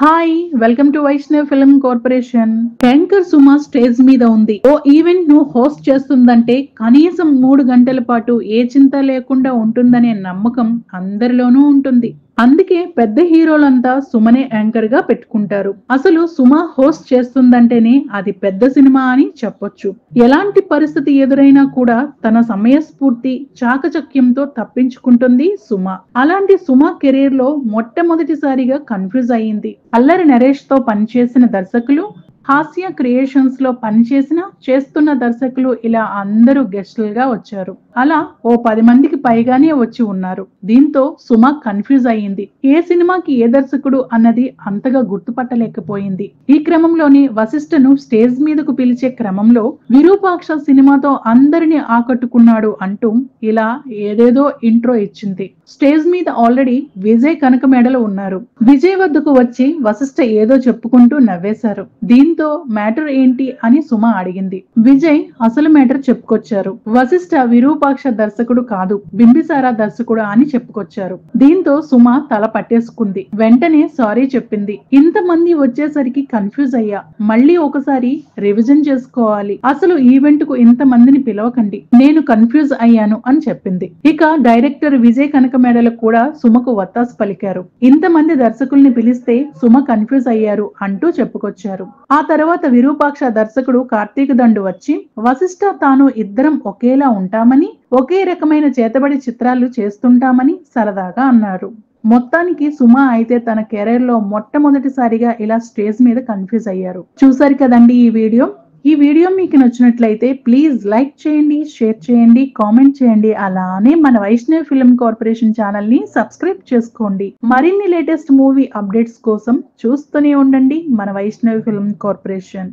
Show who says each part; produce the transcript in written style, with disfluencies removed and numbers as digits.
Speaker 1: Hi, welcome to Vaishnav film corporation. Anchor Suma stage మీద ఉంది. ఓ event ను హోస్ట్ చేస్తుందంటే కనీసం 3 గంటల పాటు ఏ చింత లేకుండా ఉంటుందనే నమ్మకం అందరిలోనూ ఉంటుంది. అందుకే పెద్ద హీరోలంతా సుమనే యాంకర్ గా పెట్టుకుంటారు. అసలు సుమ హోస్ట్ చేస్తుందంటేనే అది పెద్ద సినిమా అని చెప్పొచ్చు. ఎలాంటి పరిస్థితి ఎదురైనా కూడా తన సమయస్ఫూర్తి చాకచక్యంతో తప్పించుకుంటుంది సుమ. అలాంటి సుమ కెరీర్ లో మొట్టమొదటిసారిగా కన్ఫ్యూజ్ అయ్యింది. అల్లరి నరేష్ తో పనిచేసిన దర్శకులు, హాస్య క్రియేషన్స్ లో చేస్తున్న దర్శకులు ఇలా అందరూ గెస్టులుగా వచ్చారు. అలా ఓ 10 మందికి పైగానే వచ్చి ఉన్నారు. దీంతో సుమ కన్ఫ్యూజ్ అయ్యింది. ఏ సినిమాకి ఏ దర్శకుడు అన్నది అంతగా గుర్తుపట్టలేకపోయింది. ఈ క్రమంలోనే వశిష్ఠను స్టేజ్ మీదకు పిలిచే క్రమంలో విరూపాక్ష సినిమాతో అందరిని ఆకట్టుకున్నాడు అంటూ ఇలా ఏదేదో ఇంట్రో ఇచ్చింది. స్టేజ్ మీద ఆల్రెడీ విజయ్ కనకమేడలో ఉన్నారు. విజయ్ వద్దకు వచ్చి వశిష్ఠ ఏదో చెప్పుకుంటూ నవ్వేశారు. దీంతో మ్యాటర్ ఏంటి అని సుమ అడిగింది. విజయ్ అసలు మ్యాటర్ చెప్పుకొచ్చారు. వశిష్ఠ విరూపాక్ష దర్శకుడు కాదు, బింబిసారా దర్శకుడు అని చెప్పుకొచ్చారు. దీంతో సుమ తల పట్టేసుకుంది. వెంటనే సారీ చెప్పింది. ఇంతమంది వచ్చేసరికి కన్ఫ్యూజ్ అయ్యా, మళ్ళీ ఒకసారి రివిజన్ చేసుకోవాలి. అసలు ఈవెంట్ కు ఇంత మందిని పిలవకండి, నేను కన్ఫ్యూజ్ అయ్యాను అని చెప్పింది. ఇక డైరెక్టర్ విజయ్ కనకమేడలకు కూడా సుమకు వత్తాసు పలికారు. ఇంతమంది దర్శకుల్ని పిలిస్తే సుమ కన్ఫ్యూజ్ అయ్యారు అంటూ చెప్పుకొచ్చారు. ఆ తర్వాత విరూపాక్ష దర్శకుడు కార్తీక్ దండు వచ్చి వశిష్ఠ తాను ఇద్దరం ఒకేలా ఉంటామని, ఒకే రకమైన చేతబడి చిత్రాలు చేస్తుంటామని సరదాగా అన్నారు. మొత్తానికి సుమ అయితే తన కెరీర్ లో మొట్టమొదటిసారిగా ఇలా స్టేజ్ మీద కన్ఫ్యూజ్ అయ్యారు. చూసారు కదండి ఈ వీడియో మీకు నచ్చినట్లయితే ప్లీజ్ లైక్ చేయండి, షేర్ చేయండి, కామెంట్ చేయండి. అలానే మన వైష్ణవ్ ఫిల్మ్ కార్పొరేషన్ ఛానల్ ని సబ్స్క్రైబ్ చేసుకోండి. మరిన్ని లేటెస్ట్ మూవీ అప్డేట్స్ కోసం చూస్తూనే ఉండండి మన వైష్ణవ్ ఫిల్మ్ కార్పొరేషన్.